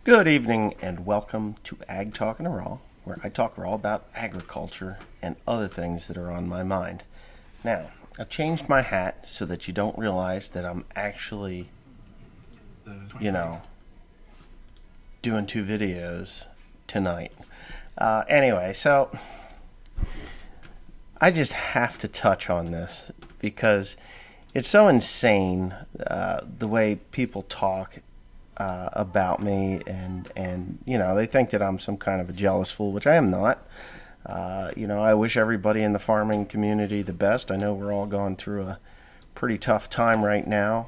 Good evening and welcome to Ag Talking Raw, where I talk raw about agriculture and other things that are on my mind. Now, I've changed my hat so that you don't realize that I'm actually, you know, doing two videos tonight. Anyway, so I just have to touch on this because it's so insane the way people talk about me, and they think that I'm some kind of a jealous fool, which I am not. I wish everybody in the farming community the best. I know we're all going through a pretty tough time right now.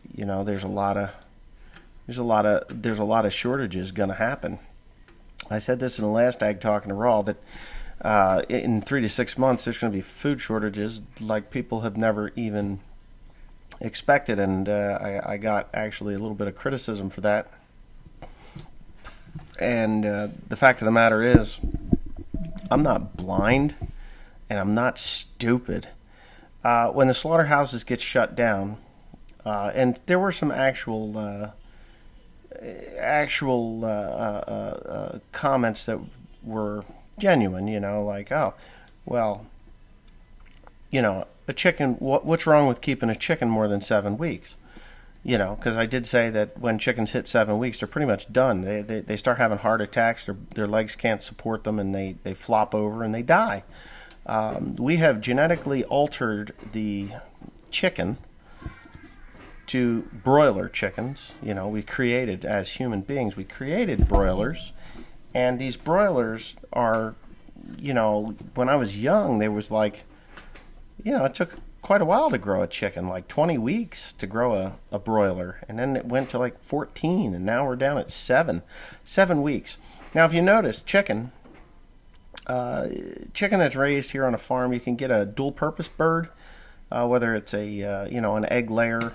There's a lot of shortages going to happen. I said this in the last Ag Talking Raw that in 3 to 6 months there's going to be food shortages like people have never even expected, and I got actually a little bit of criticism for that. And the fact of the matter is, I'm not blind and I'm not stupid. When the slaughterhouses get shut down, and there were some actual comments that were genuine, like, oh, well, a chicken, what's wrong with keeping a chicken more than 7 weeks? Because I did say that when chickens hit 7 weeks, they're pretty much done. They start having heart attacks, their legs can't support them, and they flop over and they die. We have genetically altered the chicken to broiler chickens. We created, as human beings, we created broilers. And these broilers are, when I was young, there was like, it took quite a while to grow a chicken, like 20 weeks to grow a broiler. And then it went to like 14, and now we're down at 7 weeks. Now, if you notice, chicken that's raised here on a farm, you can get a dual-purpose bird, whether it's an egg layer,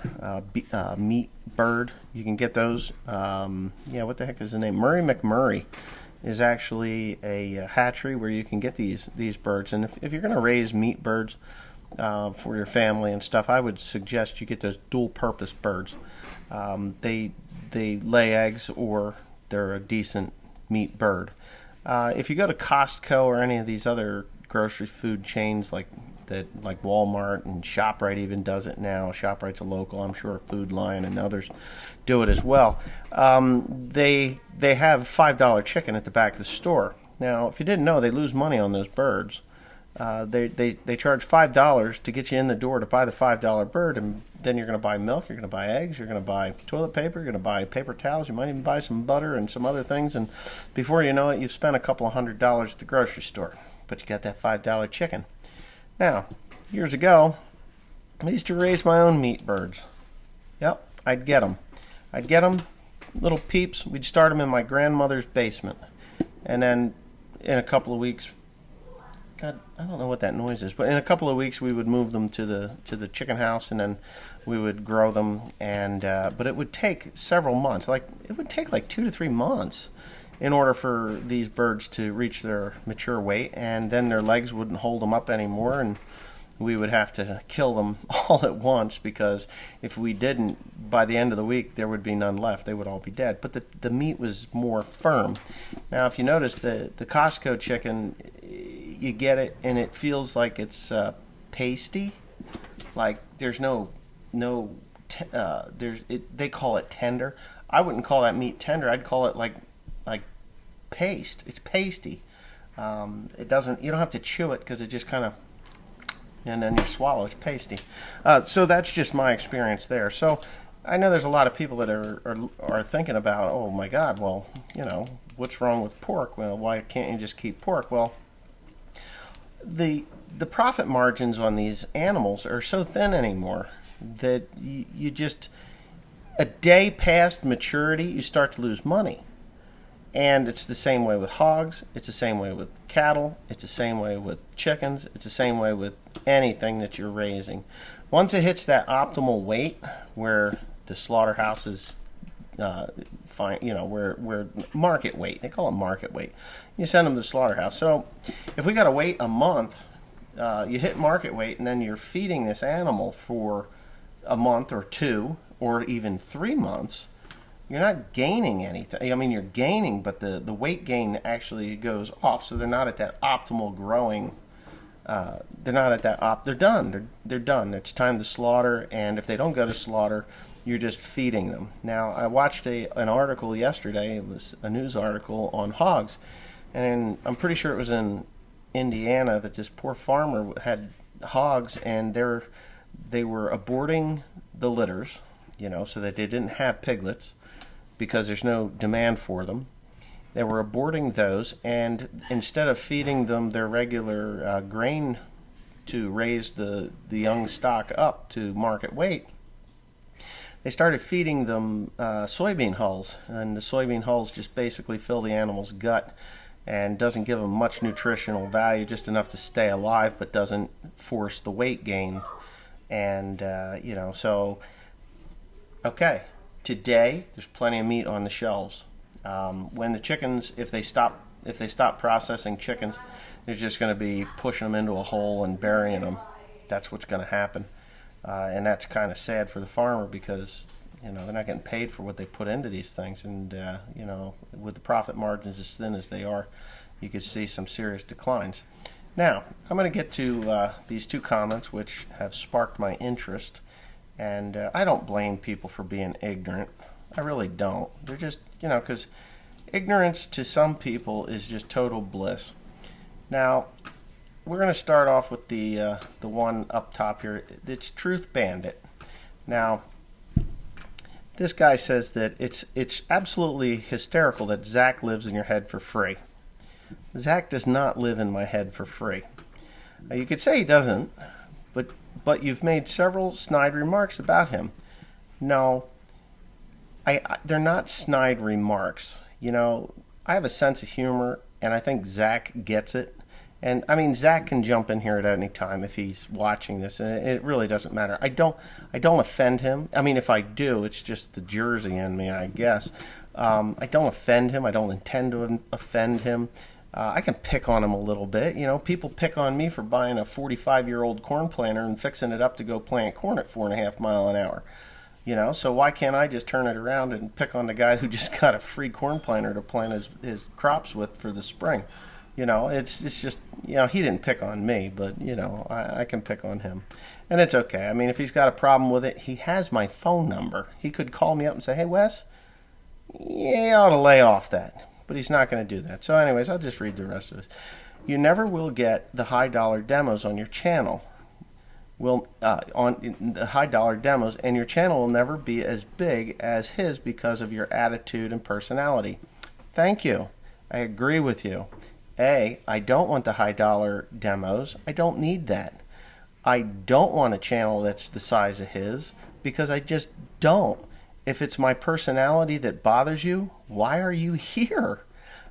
meat bird. You can get those. What the heck is the name? Murray McMurray is actually a hatchery where you can get these birds. And if you're going to raise meat birds for your family and stuff, I would suggest you get those dual-purpose birds. They lay eggs, or they're a decent meat bird. If you go to Costco or any of these other grocery food chains like Walmart, and ShopRite even does it now. ShopRite's a local. I'm sure Food Lion and others do it as well. They have $5 chicken at the back of the store. Now, if you didn't know, they lose money on those birds. They charge $5 to get you in the door to buy the $5 bird, and then you're going to buy milk, you're going to buy eggs, you're going to buy toilet paper, you're going to buy paper towels, you might even buy some butter and some other things, and before you know it, you've spent a couple of $100 at the grocery store, but you got that $5 chicken. Now, years ago, I used to raise my own meat birds. Yep, I'd get them, little peeps. We'd start them in my grandmother's basement, and then in a couple of weeks, God, I don't know what that noise is, but in a couple of weeks we would move them to the chicken house, and then we would grow them. And but it would take several months. It would take like 2 to 3 months in order for these birds to reach their mature weight, and then their legs wouldn't hold them up anymore, and we would have to kill them all at once, because if we didn't, by the end of the week, there would be none left. They would all be dead. But the meat was more firm. Now, if you notice, the Costco chicken, you get it, and it feels like it's pasty. Like there's they call it tender. I wouldn't call that meat tender. I'd call it like paste. It's pasty. It doesn't. You don't have to chew it, because it just kind of, and then you swallow. It's pasty. So that's just my experience there. So I know there's a lot of people that are thinking about, oh my God, well, what's wrong with pork? Well, why can't you just keep pork? Well, the profit margins on these animals are so thin anymore that you just, a day past maturity, you start to lose money. And it's the same way with hogs, it's the same way with cattle, it's the same way with chickens, it's the same way with anything that you're raising. Once it hits that optimal weight where the slaughterhouses where market weight, they call it market weight, you send them to the slaughterhouse. So if we got to wait a month, you hit market weight, and then you're feeding this animal for a month or two or even 3 months, you're not gaining anything. I mean, you're gaining, but the weight gain actually goes off, so they're not at that optimal growing. They're not at that They're done. They're done. It's time to slaughter, and if they don't go to slaughter, you're just feeding them. Now, I watched an article yesterday. It was a news article on hogs, and I'm pretty sure it was in Indiana that this poor farmer had hogs, and they were aborting the litters, so that they didn't have piglets because there's no demand for them. They were aborting those, and instead of feeding them their regular grain to raise the young stock up to market weight, they started feeding them soybean hulls, and the soybean hulls just basically fill the animal's gut and doesn't give them much nutritional value, just enough to stay alive, but doesn't force the weight gain. And so okay, today there's plenty of meat on the shelves. When the chickens, if they stop processing chickens, they're just going to be pushing them into a hole and burying them. That's what's going to happen, and that's kind of sad for the farmer because they're not getting paid for what they put into these things, and with the profit margins as thin as they are, you could see some serious declines. Now, I'm going to get to these two comments which have sparked my interest, and I don't blame people for being ignorant. I really don't. They're just, because ignorance to some people is just total bliss. Now, we're going to start off with the one up top here. It's Truth Bandit. Now, this guy says that it's absolutely hysterical that Zach lives in your head for free. Zach does not live in my head for free. You could say he doesn't, but you've made several snide remarks about him. No, they're not snide remarks. I have a sense of humor, and I think Zach gets it. And I mean, Zach can jump in here at any time if he's watching this, and it really doesn't matter. I don't offend him. I mean, if I do, it's just the Jersey in me, I guess. I don't offend him. I don't intend to offend him. I can pick on him a little bit. People pick on me for buying a 45-year-old corn planter and fixing it up to go plant corn at 4.5 miles an hour. So why can't I just turn it around and pick on the guy who just got a free corn planter to plant his crops with for the spring? It's just, he didn't pick on me, but, I can pick on him. And it's okay. I mean, if he's got a problem with it, he has my phone number. He could call me up and say, hey, Wes, you ought to lay off that. But he's not going to do that. So anyways, I'll just read the rest of it. You never will get the high-dollar demos on your channel. On the high-dollar demos, and your channel will never be as big as his because of your attitude and personality. Thank you. I agree with you. I don't want the high-dollar demos. I don't need that. I don't want a channel that's the size of his because I just don't. If it's my personality that bothers you, why are you here?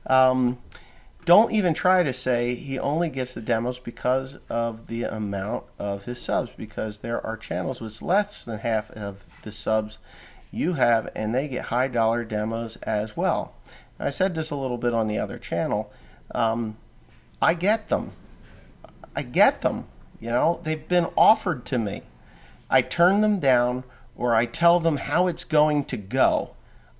Don't even try to say he only gets the demos because of the amount of his subs, because there are channels with less than half of the subs you have, and they get high-dollar demos as well. I said this a little bit on the other channel. I get them. They've been offered to me. I turn them down, or I tell them how it's going to go.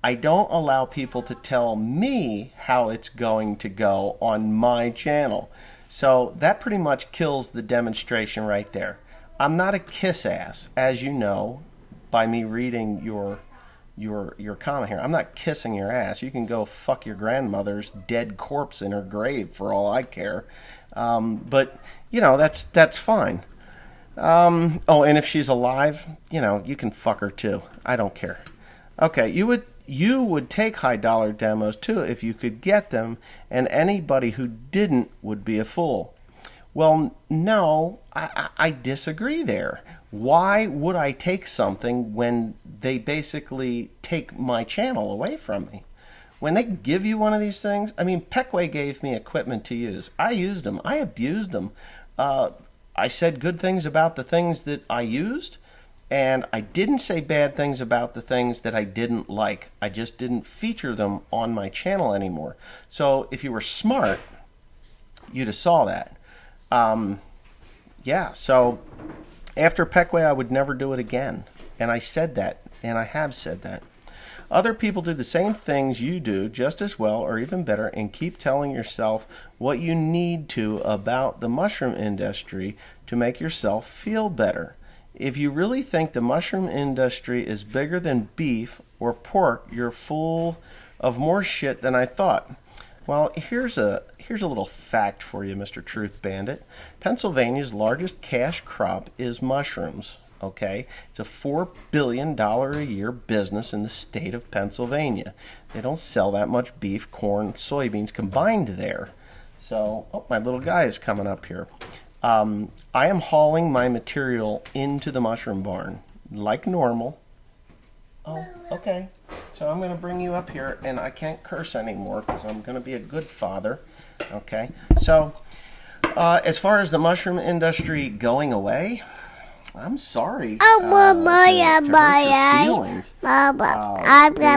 I don't allow people to tell me how it's going to go on my channel. So that pretty much kills the demonstration right there. I'm not a kiss ass, as you know, by me reading your comment here. I'm not kissing your ass. You can go fuck your grandmother's dead corpse in her grave for all I care. But that's fine. And if she's alive, you can fuck her too. I don't care. Okay, you would take high-dollar demos too if you could get them, and anybody who didn't would be a fool. Well, no, I disagree there. Why would I take something when they basically take my channel away from me? When they give you one of these things, I mean, Peckway gave me equipment to use. I used them. I abused them. I said good things about the things that I used, and I didn't say bad things about the things that I didn't like. I just didn't feature them on my channel anymore. So if you were smart, you'd have saw that. So after Peckway, I would never do it again. And I said that, and I have said that. Other people do the same things you do just as well or even better, and keep telling yourself what you need to about the mushroom industry to make yourself feel better. If you really think the mushroom industry is bigger than beef or pork, you're full of more shit than I thought. Well, here's a little fact for you, Mr. Truth Bandit. Pennsylvania's largest cash crop is mushrooms. Okay, it's a $4 billion a year business in the state of Pennsylvania. They don't sell that much beef, corn, soybeans combined there. So, oh, my little guy is coming up here. I am hauling my material into the mushroom barn like normal. Oh, okay. So I'm going to bring you up here, and I can't curse anymore because I'm going to be a good father. Okay. So, as far as the mushroom industry going away, I'm sorry to hurt your feelings. They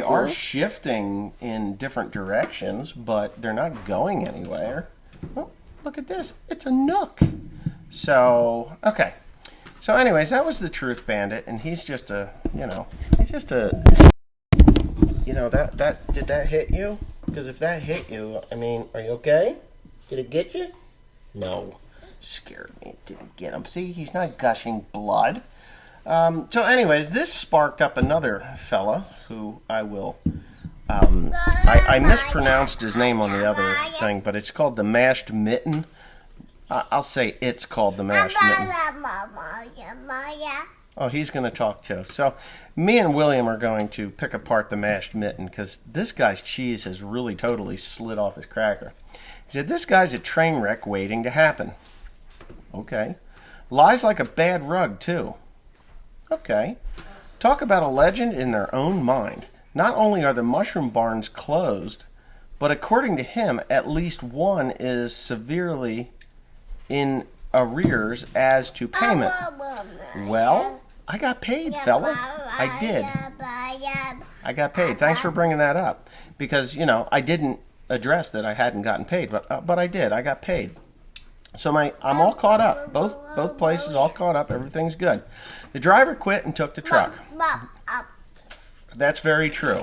are shifting in different directions, but they're not going anywhere. Oh, look at this. It's a Nook. So, okay. So anyways, that was the Truth Bandit, and he's just a, did that hit you? Because if that hit you, I mean, are you okay? Did it get you? No. Scared me. It didn't get him. See, he's not gushing blood. So anyways, this sparked up another fella who I will... I mispronounced his name on the other thing, but it's called the Mashed Mitten. I'll say it's called the Mashed Mitten. Oh, he's going to talk too. So me and William are going to pick apart the Mashed Mitten because this guy's cheese has really totally slid off his cracker. He said, this guy's a train wreck waiting to happen. Okay. Lies like a bad rug, too. Okay. Talk about a legend in their own mind. Not only are the mushroom barns closed, but according to him, at least one is severely in arrears as to payment. Well, I got paid, fella. I did. I got paid. Thanks for bringing that up. Because, I didn't address that I hadn't gotten paid, but I did. I got paid. So I'm all caught up. Both places all caught up. Everything's good. The driver quit and took the truck. That's very true.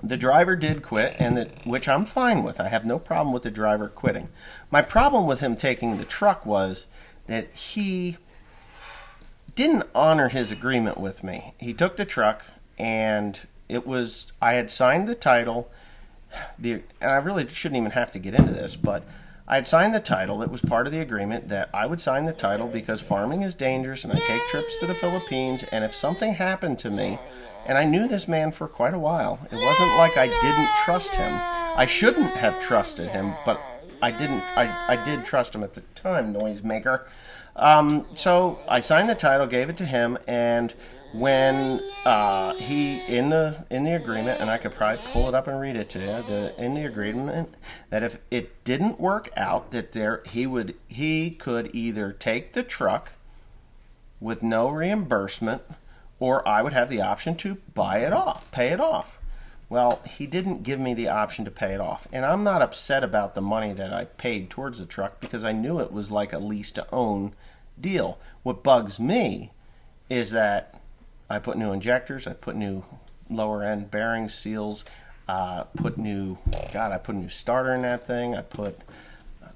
The driver did quit, which I'm fine with. I have no problem with the driver quitting. My problem with him taking the truck was that he didn't honor his agreement with me. He took the truck, and I had signed the title. And I really shouldn't even have to get into this, but I had signed the title. It was part of the agreement that I would sign the title because farming is dangerous and I take trips to the Philippines, and if something happened to me, and I knew this man for quite a while, it wasn't like I didn't trust him. I shouldn't have trusted him, but I didn't. I did trust him at the time, noisemaker. So I signed the title, gave it to him, and when he in the agreement, and I could probably pull it up and read it to you, in the agreement that if it didn't work out, that he could either take the truck with no reimbursement, or I would have the option to pay it off. Well, he didn't give me the option to pay it off, and I'm not upset about the money that I paid towards the truck because I knew it was like a lease to own deal. What bugs me is that I put new injectors, I put new lower end bearings, seals, I put a new starter in that thing, I put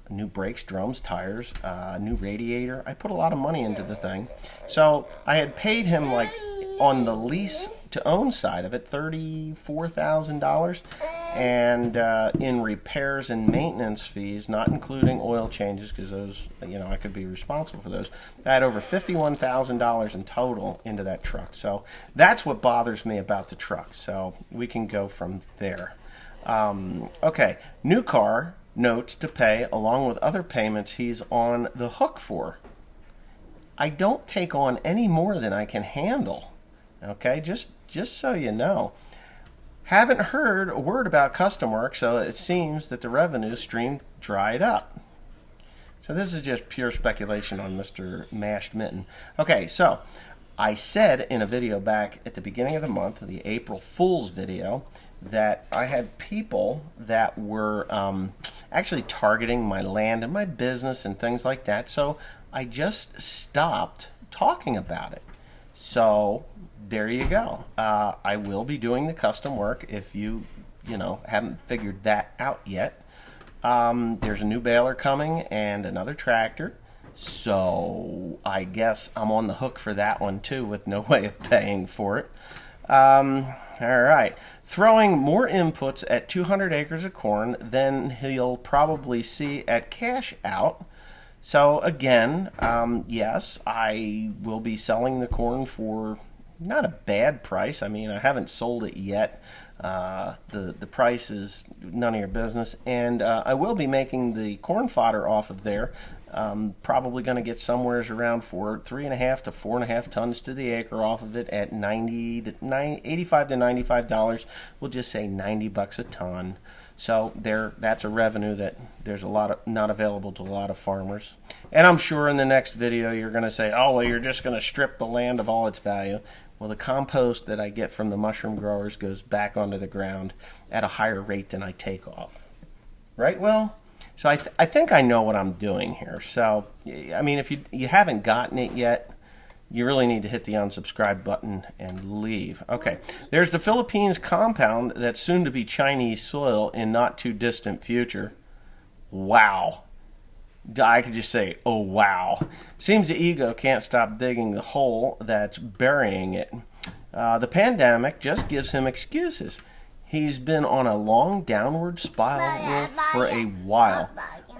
new brakes, drums, tires, new radiator. I put a lot of money into the thing. So I had paid him, like, on the lease to own side of it, $34,000, and in repairs and maintenance fees, not including oil changes, because those, I could be responsible for those. I had over $51,000 in total into that truck. So that's what bothers me about the truck. So we can go from there. Okay, new car, notes to pay, along with other payments he's on the hook for. I don't take on any more than I can handle. Okay, just so you know. Haven't heard a word about custom work, so it seems that the revenue stream dried up. So this is just pure speculation on Mr. Mashed Mitten. Okay, so I said in a video back at the beginning of the month, the April Fool's video, that I had people that were actually targeting my land and my business and things like that. So I just stopped talking about it. So there you go. I will be doing the custom work if you haven't figured that out yet. There's a new baler coming and another tractor. So I guess I'm on the hook for that one too with no way of paying for it. All right. Throwing more inputs at 200 acres of corn than he'll probably see at cash out. So again, yes, I will be selling the corn for not a bad price. I mean, I haven't sold it yet. The price is none of your business. And I will be making the corn fodder off of there. Probably going to get somewhere around 3.5 to 4.5 tons to the acre off of it at $85 to $95. We'll just say $90 a ton. So that's a revenue that there's a lot of not available to a lot of farmers. And I'm sure in the next video you're going to say, oh, well, you're just going to strip the land of all its value. Well, the compost that I get from the mushroom growers goes back onto the ground at a higher rate than I take off. Right, Will? So I think I know what I'm doing here. So, I mean, if you haven't gotten it yet, you really need to hit the unsubscribe button and leave. Okay, there's the Philippines compound that's soon to be Chinese soil in not too distant future. Wow. I could just say, oh, wow. Seems the ego can't stop digging the hole that's burying it. The pandemic just gives him excuses. He's been on a long downward spiral for a while.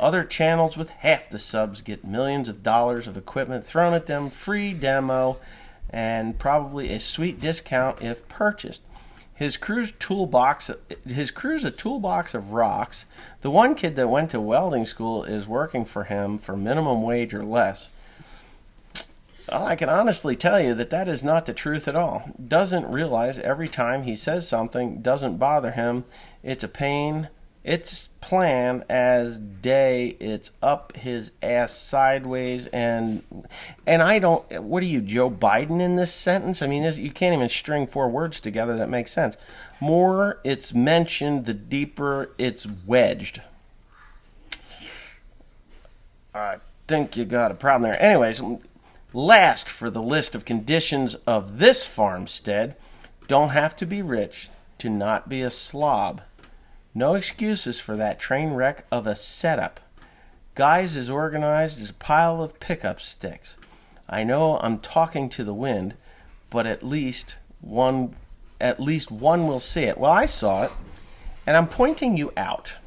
Other channels with half the subs get millions of dollars of equipment thrown at them, free demo, and probably a sweet discount if purchased. His crew's a toolbox of rocks. The one kid that went to welding school is working for him for minimum wage or less. Well, I can honestly tell you that is not the truth at all. Doesn't realize every time he says something doesn't bother him. It's a pain. It's plan as day. It's up his ass sideways. And I don't... What are you, Joe Biden in this sentence? I mean, you can't even string 4 words together that make sense. More it's mentioned, the deeper it's wedged. I think you got a problem there. Anyways... Last for the list of conditions of this farmstead, don't have to be rich to not be a slob. No excuses for that train wreck of a setup. Guys as organized as a pile of pickup sticks. I know I'm talking to the wind, but at least one will see it. Well, I saw it, and I'm pointing you out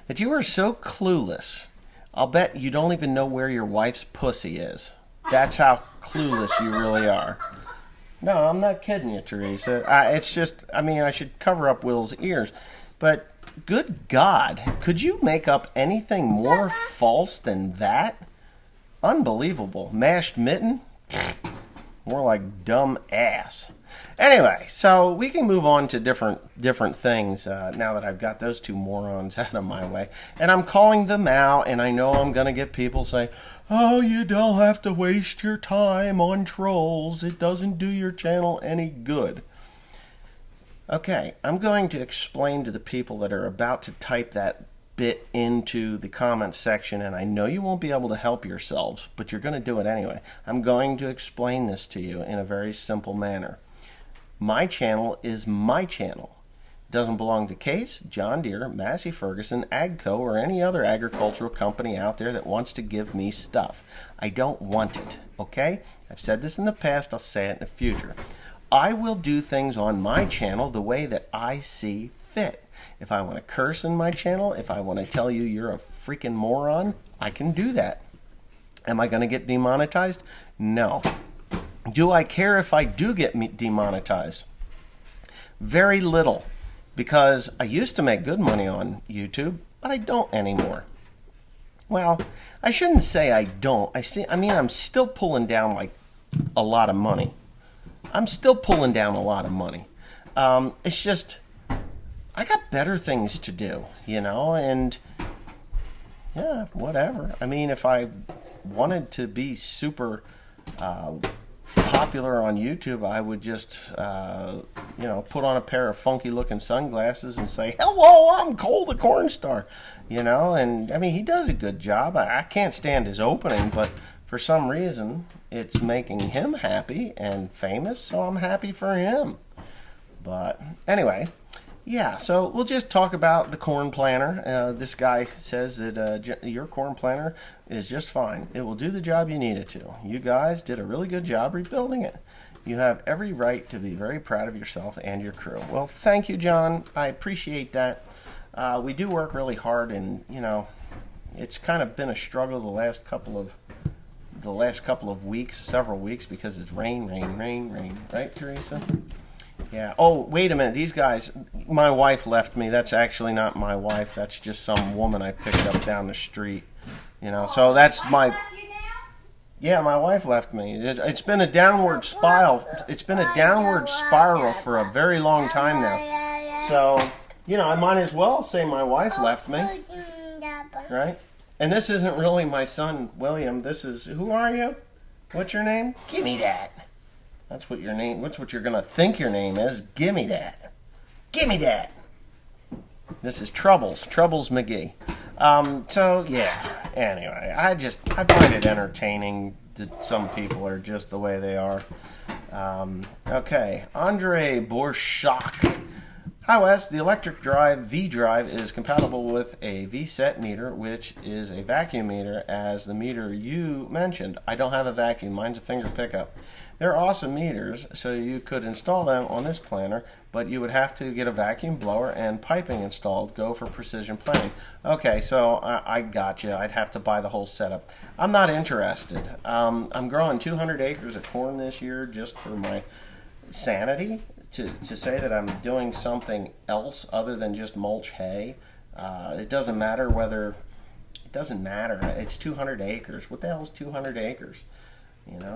that you are so clueless. I'll bet you don't even know where your wife's pussy is. That's how clueless you really are. No, I'm not kidding you, Teresa. It's just, I mean, I should cover up Will's ears. But, good God, could you make up anything more false than that? Unbelievable. Mashed mitten? More like dumb ass. Anyway, so we can move on to different things now that I've got those 2 morons out of my way. And I'm calling them out, and I know I'm going to get people saying, oh, you don't have to waste your time on trolls. It doesn't do your channel any good. Okay, I'm going to explain to the people that are about to type that bit into the comment section, and I know you won't be able to help yourselves, but you're going to do it anyway. I'm going to explain this to you in a very simple manner. My channel is my channel. It doesn't belong to Case, John Deere, Massey Ferguson, AGCO, or any other agricultural company out there that wants to give me stuff. I don't want it, okay? I've said this in the past, I'll say it in the future. I will do things on my channel the way that I see fit. If I want to curse in my channel, if I want to tell you you're a freaking moron, I can do that. Am I going to get demonetized? No. Do I care if I do get demonetized? Very little. Because I used to make good money on YouTube, but I don't anymore. Well, I shouldn't say I don't. I'm still pulling down like a lot of money. It's just, I got better things to do, and yeah, whatever. I mean, if I wanted to be super popular on YouTube, I would just, put on a pair of funky-looking sunglasses and say, hello, I'm Cole the Cornstar, and, I mean, he does a good job. I can't stand his opening, but for some reason, it's making him happy and famous, so I'm happy for him. But anyway, yeah, so we'll just talk about the corn planter. This guy says that your corn planter is just fine. It will do the job you need it to. You guys did a really good job rebuilding it. You have every right to be very proud of yourself and your crew. Well, thank you, John. I appreciate that. We do work really hard, and it's kind of been a struggle the last couple of weeks, several weeks, because it's rain, right, Teresa? Yeah. Oh, wait a minute. These guys, my wife left me. That's actually not my wife. That's just some woman I picked up down the street. So that's my. Yeah, my wife left me. It's been a downward spiral. It's been a downward spiral for a very long time now. So, I might as well say my wife left me. Right? And this isn't really my son, William. This is, who are you? What's your name? Give me that. That's what your name, that's what you're going to think your name is. Give me that. Give me that. This is Troubles McGee. So, yeah. Anyway, I find it entertaining that some people are just the way they are. Okay. Andre Borshak. Hi Wes, the electric drive V-Drive is compatible with a V-Set meter, which is a vacuum meter, as the meter you mentioned. I don't have a vacuum, mine's a finger pickup. They're awesome meters, so you could install them on this planter, but you would have to get a vacuum blower and piping installed. Go for precision planting. Okay, so I got you. I'd have to buy the whole setup. I'm not interested. I'm growing 200 acres of corn this year just for my sanity. To say that I'm doing something else other than just mulch hay, it doesn't matter whether, it doesn't matter. It's 200 acres. What the hell is 200 acres?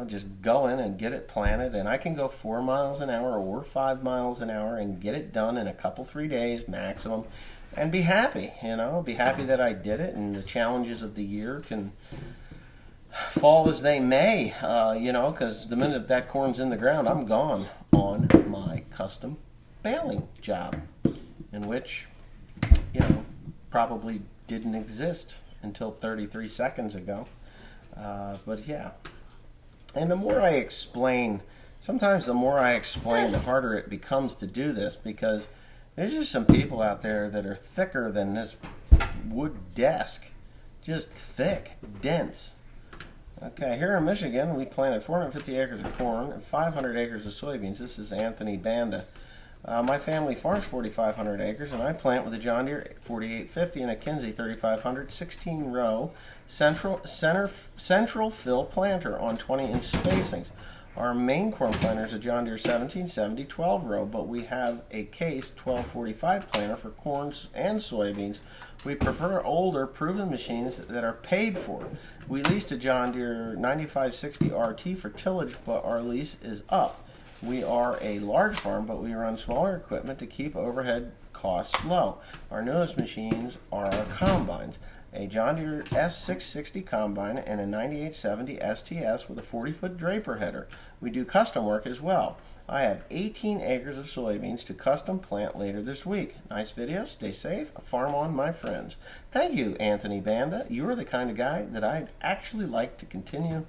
Just go in and get it planted, and I can go 4 miles an hour or 5 miles an hour and get it done in a couple, 3 days maximum, and be happy. Be happy that I did it, and the challenges of the year can fall as they may, because the minute that corn's in the ground, I'm gone on my custom baling job, in which, probably didn't exist until 33 seconds ago. But yeah. And the more I explain, sometimes the more I explain, the harder it becomes to do this, because there's just some people out there that are thicker than this wood desk. Just thick, dense. Okay, here in Michigan, we planted 450 acres of corn and 500 acres of soybeans. This is Anthony Banda. My family farms 4,500 acres, and I plant with a John Deere 4850 and a Kinze 3500 16-row central fill planter on 20-inch spacings. Our main corn planter is a John Deere 1770 12-row, but we have a Case 1245 planter for corns and soybeans. We prefer older, proven machines that are paid for. We leased a John Deere 9560 RT for tillage, but our lease is up. We are a large farm, but we run smaller equipment to keep overhead costs low. Our newest machines are our combines. A John Deere S660 combine and a 9870 STS with a 40-foot draper header. We do custom work as well. I have 18 acres of soybeans to custom plant later this week. Nice video. Stay safe. Farm on, my friends. Thank you, Anthony Banda. You're the kind of guy that I'd actually like to continue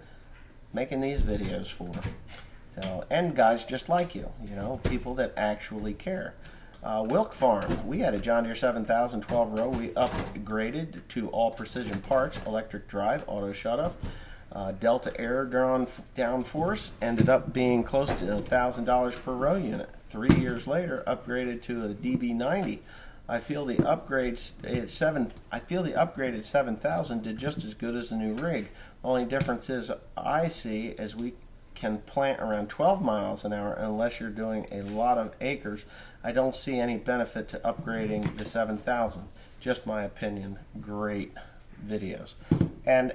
making these videos for. So, and guys just like you, people that actually care. Wilk Farm, we had a John Deere 7000 12-row. We upgraded to all precision parts, electric drive, auto shutoff, Delta air down force. Ended up being close to $1,000 per row unit. 3 years later, upgraded to a DB90. I feel the upgraded 7000 did just as good as the new rig. Only difference is I see as we can plant around 12 miles an hour unless you're doing a lot of acres. I don't see any benefit to upgrading the 7000. Just my opinion. Great videos. And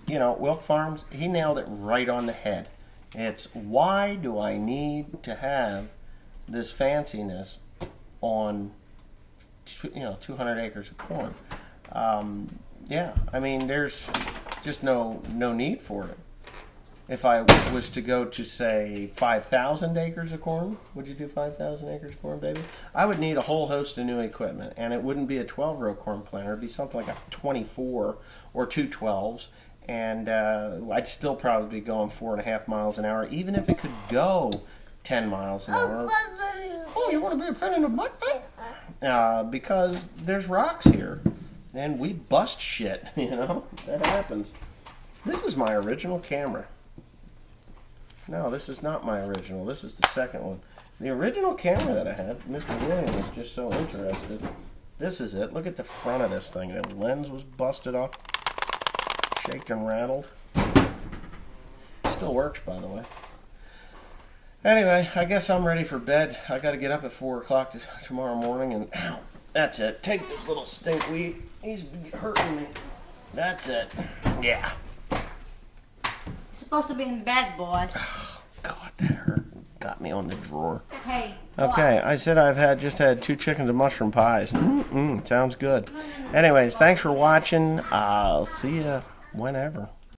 Wilk Farms, he nailed it right on the head. It's, why do I need to have this fanciness on 200 acres of corn? Yeah, I mean, there's just no need for it. If I was to go to, say, 5,000 acres of corn, would you do 5,000 acres of corn, baby? I would need a whole host of new equipment, and it wouldn't be a 12-row corn planter. It would be something like a 24 or two 12s, And I'd still probably be going 4.5 miles an hour, even if it could go 10 miles an hour. Oh, you want to be a pain in the butt, man? Because there's rocks here, and we bust shit, you know? That happens. This is my original camera. No, this is not my original. This is the second one. The original camera that I had, Mr. William was just so interested. This is it. Look at the front of this thing. The lens was busted off. Shaked and rattled. Still works, by the way. Anyway, I guess I'm ready for bed. I got to get up at 4 o'clock tomorrow morning, and ow, that's it. Take this little stinkweed. He's hurting me. That's it. Yeah. You're supposed to be in bed, boy. God, that hurt. Got me on the drawer. Hey. Okay, boss. I said I've just had 2 chickens and mushroom pies. Sounds good. Anyways, thanks for watching. I'll see you whenever.